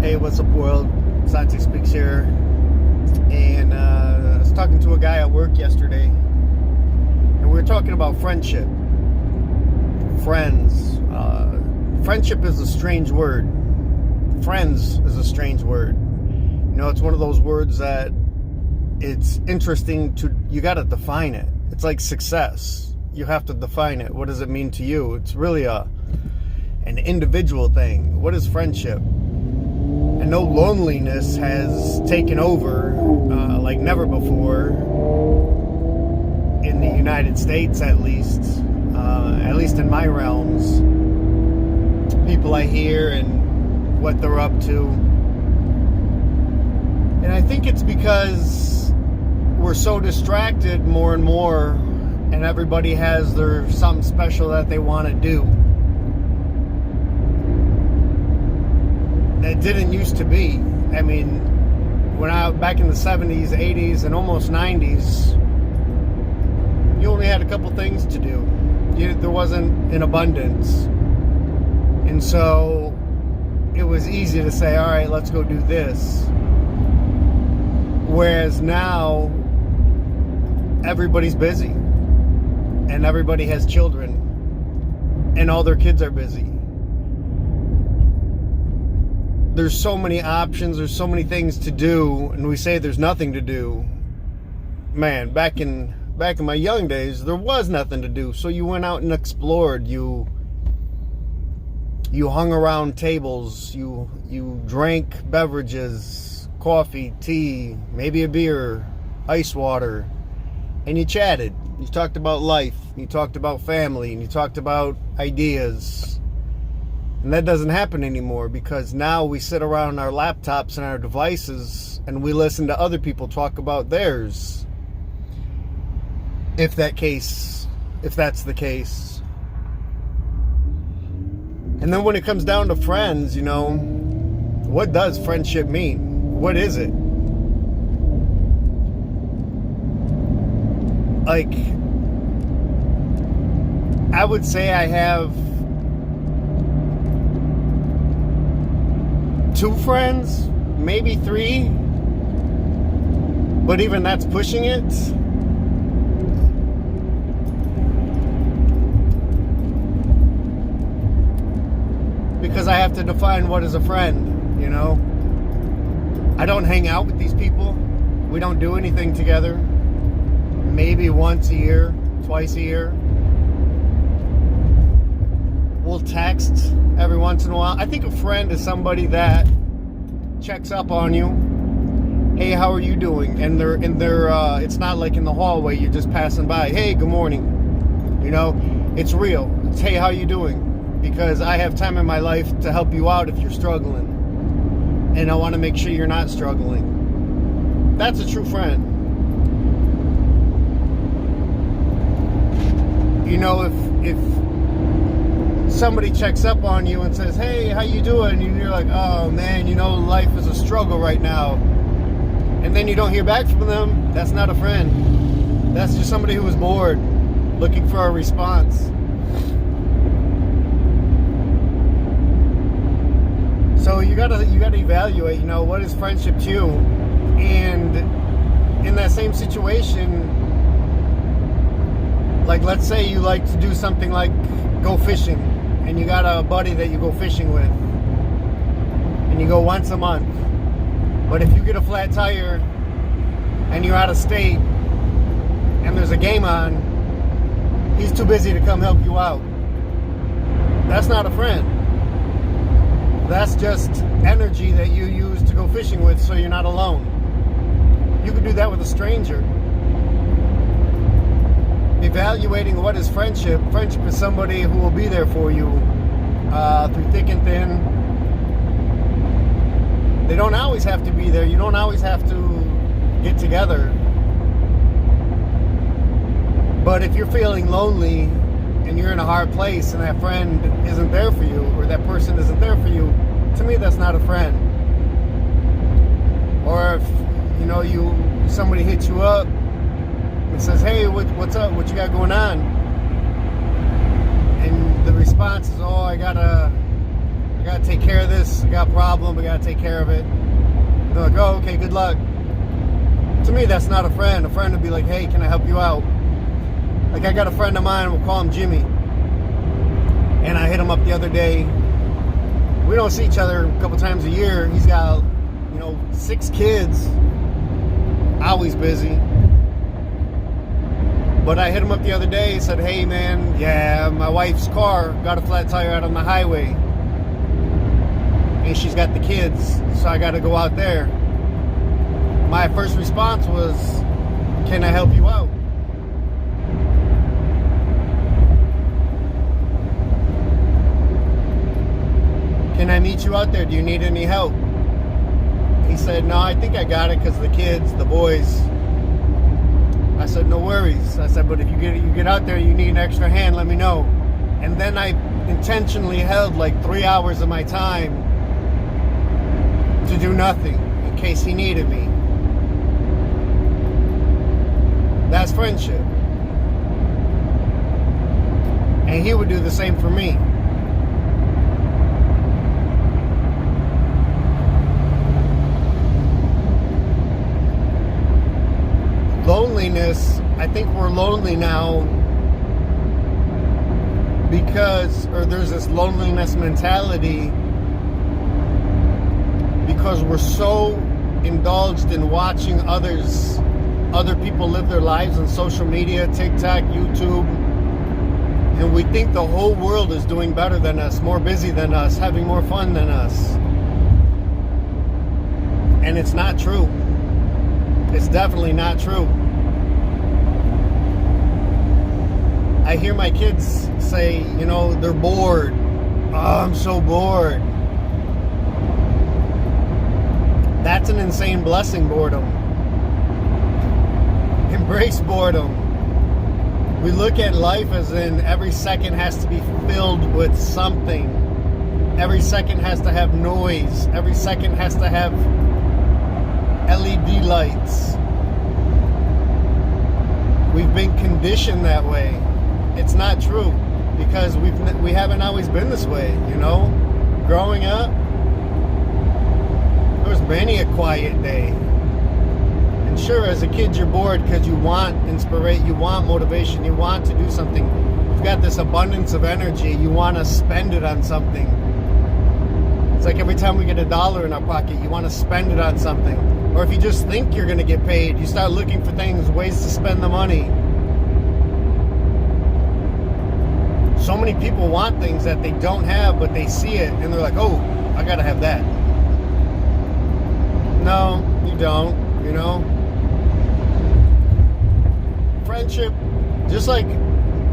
Hey, what's up, world? Santi Speaks here. And I was talking to a guy at work yesterday, and we were talking about friendship. Friends. Friendship is a strange word. Friends is a strange word. You know, it's one of those words that it's interesting you got to define it. It's like success. You have to define it. What does it mean to you? It's really an individual thing. What is friendship? I know loneliness has taken over like never before in the United States, at least in my realms. People I hear and what they're up to. And I think it's because we're so distracted more and more, and everybody has their something special that they want to do. That didn't used to be. I mean, back in the 70s, 80s, and almost 90s, you only had a couple things to do. There wasn't an abundance. And so it was easy to say, all right, let's go do this. Whereas now, everybody's busy. And everybody has children. And all their kids are busy. There's so many options, there's so many things to do, and we say there's nothing to do. Man, back in my young days, there was nothing to do. So you went out and explored. You hung around tables, you drank beverages, coffee, tea, maybe a beer, ice water, and you chatted. You talked about life, you talked about family, and you talked about ideas. And that doesn't happen anymore, because now we sit around our laptops and our devices and we listen to other people talk about theirs. If that's the case. And then when it comes down to friends, you know, what does friendship mean? What is it? Like, I would say I have 2 friends, maybe 3, but even that's pushing it. Because I have to define what is a friend, you know. I don't hang out with these people. We don't do anything together. Maybe once a year, twice a year. We'll text every once in a while. I think a friend is somebody that checks up on you. Hey, how are you doing? And they're it's not like in the hallway you're just passing by. Hey, good morning. You know, it's real. It's, hey, how you doing? Because I have time in my life to help you out if you're struggling. And I want to make sure you're not struggling. That's a true friend. You know, if somebody checks up on you and says, hey, how you doing? And you're like, oh man, you know, life is a struggle right now. And then you don't hear back from them. That's not a friend. That's just somebody who was bored, looking for a response. So you gotta evaluate, you know, what is friendship to you? And in that same situation, like, let's say you like to do something like go fishing, and you got a buddy that you go fishing with, and you go once a month. But if you get a flat tire and you're out of state and there's a game on, he's too busy to come help you out. That's not a friend. That's just energy that you use to go fishing with so you're not alone. You could do that with a stranger. Evaluating what is friendship. Friendship is somebody who will be there for you through thick and thin. They don't always have to be there. You don't always have to get together. But if you're feeling lonely and you're in a hard place and that friend isn't there for you, or that person isn't there for you, to me that's not a friend. Or if, you know, somebody hits you up and says, hey, what's up? What you got going on? And the response is, oh, I got gotta take care of this. I got a problem. We gotta take care of it. They're like, oh, okay, good luck. To me, that's not a friend. A friend would be like, hey, can I help you out? Like, I got a friend of mine, we'll call him Jimmy. And I hit him up the other day. We don't see each other a couple times a year. He's got, 6 kids. Always busy. But I hit him up the other day and said, hey, man, yeah, my wife's car got a flat tire out on the highway. And she's got the kids, so I got to go out there. My first response was, can I help you out? Can I meet you out there? Do you need any help? He said, no, I think I got it because of the kids, the boys. I said, no worries. I said, but if you get out there, you need an extra hand, let me know. And then I intentionally held like 3 hours of my time to do nothing in case he needed me. That's friendship. And he would do the same for me. Loneliness, I think we're lonely now or there's this loneliness mentality because we're so indulged in watching other people live their lives on social media, TikTok, YouTube, and we think the whole world is doing better than us, more busy than us, having more fun than us. And it's not true. It's definitely not true. I hear my kids say, they're bored. Oh, I'm so bored. That's an insane blessing, boredom. Embrace boredom. We look at life as in every second has to be filled with something. Every second has to have noise. Every second has to have LED lights. We've been conditioned that way. It's not true because we haven't always been this way, Growing up, there was many a quiet day. And sure, as a kid, you're bored because you want inspiration, you want motivation, you want to do something. You've got this abundance of energy. You want to spend it on something. It's like every time we get $1 in our pocket, you want to spend it on something. Or if you just think you're going to get paid, you start looking for things, ways to spend the money. So many people want things that they don't have, but they see it and they're like, oh, I got to have that. No, you don't, Friendship, just like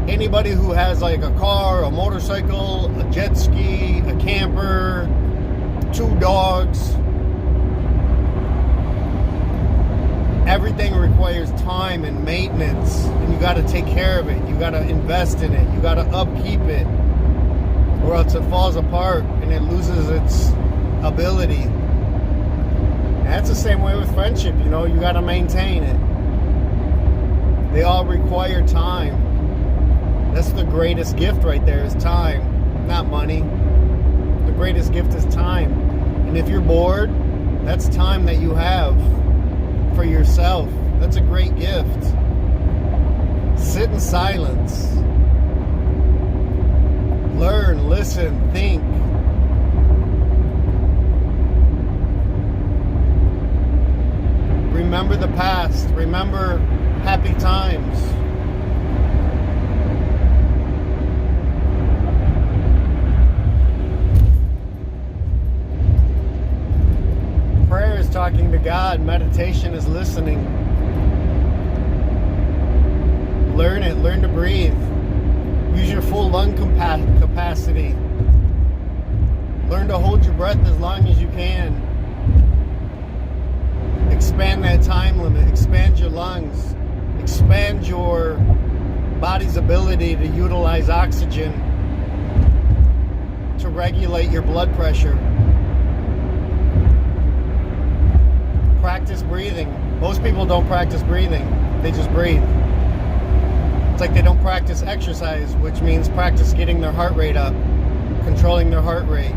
anybody who has like a car, a motorcycle, a jet ski, a camper, 2 dogs, everything requires time and maintenance, and you got to take care of it. You got to invest in it. You got to upkeep it, or else it falls apart and it loses its ability. And that's the same way with friendship. You got to maintain it. They all require time. That's the greatest gift right there, is time, not money. The greatest gift is time. And if you're bored, that's time that you have for yourself. That's a great gift. Sit in silence. Learn, listen, think. Remember the past. Remember happy times. Prayer is talking to God. Meditation is listening. Learn it. Learn to breathe. Use your full lung capacity. Learn to hold your breath as long as you can. Expand that time limit. Expand your lungs. Expand your body's ability to utilize oxygen to regulate your blood pressure. Practice breathing. Most people don't practice breathing. They just breathe. It's like they don't practice exercise, which means practice getting their heart rate up, controlling their heart rate.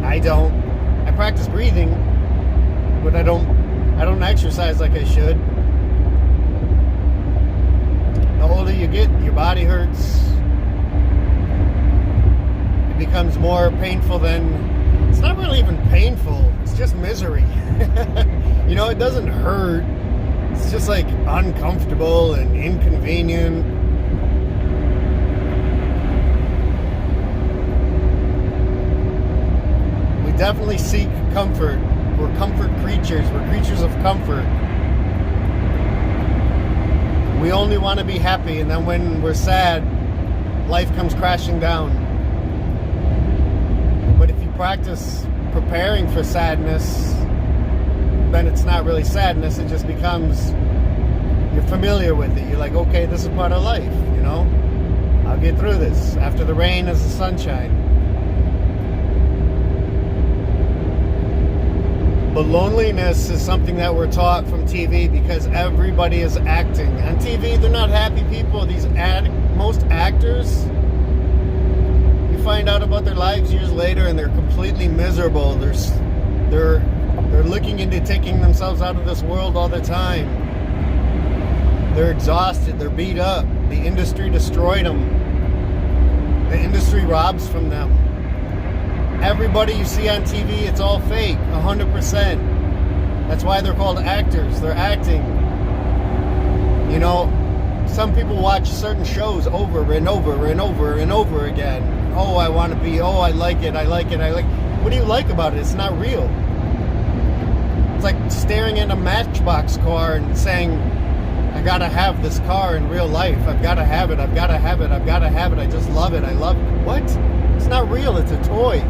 I don't. I practice breathing, but I don't exercise like I should. The older you get, your body hurts. It becomes more painful than... It's not really even painful. It's just misery. You know, it doesn't hurt. It's just like uncomfortable and inconvenient. We definitely seek comfort. We're comfort creatures. We're creatures of comfort. We only want to be happy, and then when we're sad, life comes crashing down. But if you practice preparing for sadness, then it's not really sadness. It just becomes, you're familiar with it. You're like, okay, this is part of life, you know? I'll get through this. After the rain is the sunshine. But loneliness is something that we're taught from TV because everybody is acting. On TV, they're not happy people. Most actors, you find out about their lives years later and they're completely miserable. They're looking into taking themselves out of this world all the time. They're exhausted. They're beat up. The industry destroyed them. The industry robs from them. Everybody you see on TV, it's all fake, 100%. That's why they're called actors. They're acting. You know, some people watch certain shows over and over and over and over again. Oh, I want to be, oh, I like it. What do you like about it? It's not real. It's like staring at a Matchbox car and saying, I gotta have this car in real life. I've gotta have it. I just love it. I love it. What? It's not real. It's a toy.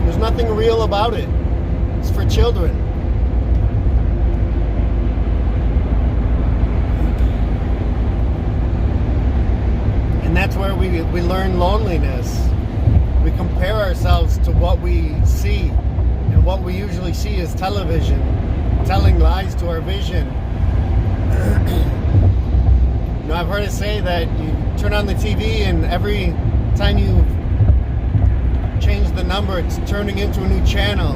There's nothing real about it. It's for children. And that's where we learn loneliness. We compare ourselves to what we see. And what we usually see is television, telling lies to our vision. You know, I've heard it say that you turn on the TV and every time you change the number, it's turning into a new channel.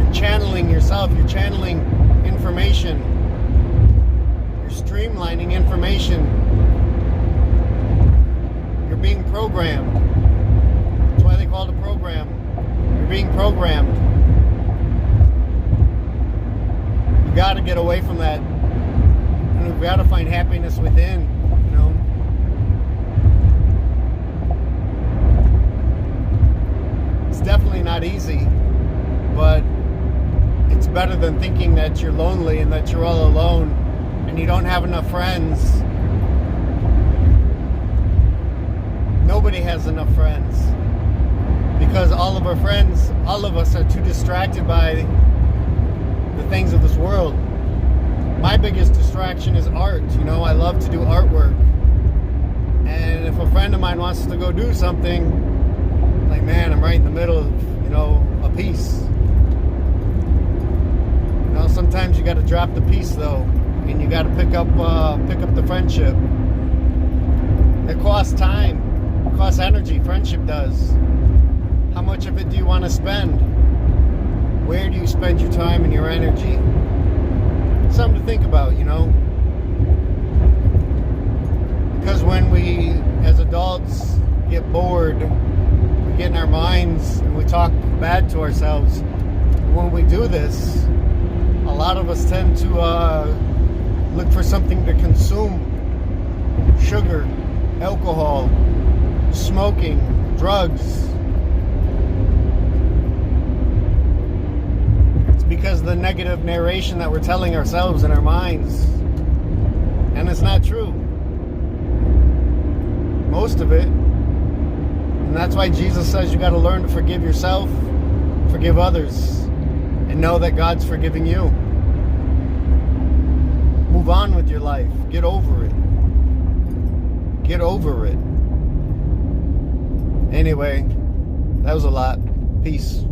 You're channeling yourself. You're channeling information. You're streamlining information. You're being programmed. That's why they call it a program. You're being programmed. You got to get away from that. And we've got to find happiness within, you know. It's definitely not easy, but it's better than thinking that you're lonely and that you're all alone and you don't have enough friends. Nobody has enough friends because all of our friends, all of us are too distracted by the things of this world. My biggest distraction is art. You know, I love to do artwork. And if a friend of mine wants to go do something, like, man, I'm right in the middle of, you know, a piece. You know, sometimes you got to drop the piece though, and you got to pick up the friendship. It costs time, it costs energy. Friendship does. How much of it do you want to spend? Where do you spend your time and your energy? Something to think about, you know. Because when we, as adults, get bored, we get in our minds and we talk bad to ourselves. When we do this, a lot of us tend to look for something to consume. Sugar, alcohol, smoking, drugs. It's because of the negative narration that we're telling ourselves in our minds. And it's not true. Most of it. And that's why Jesus says you got to learn to forgive yourself, forgive others, and know that God's forgiving you. Move on with your life. Get over it. Get over it. Anyway, that was a lot. Peace.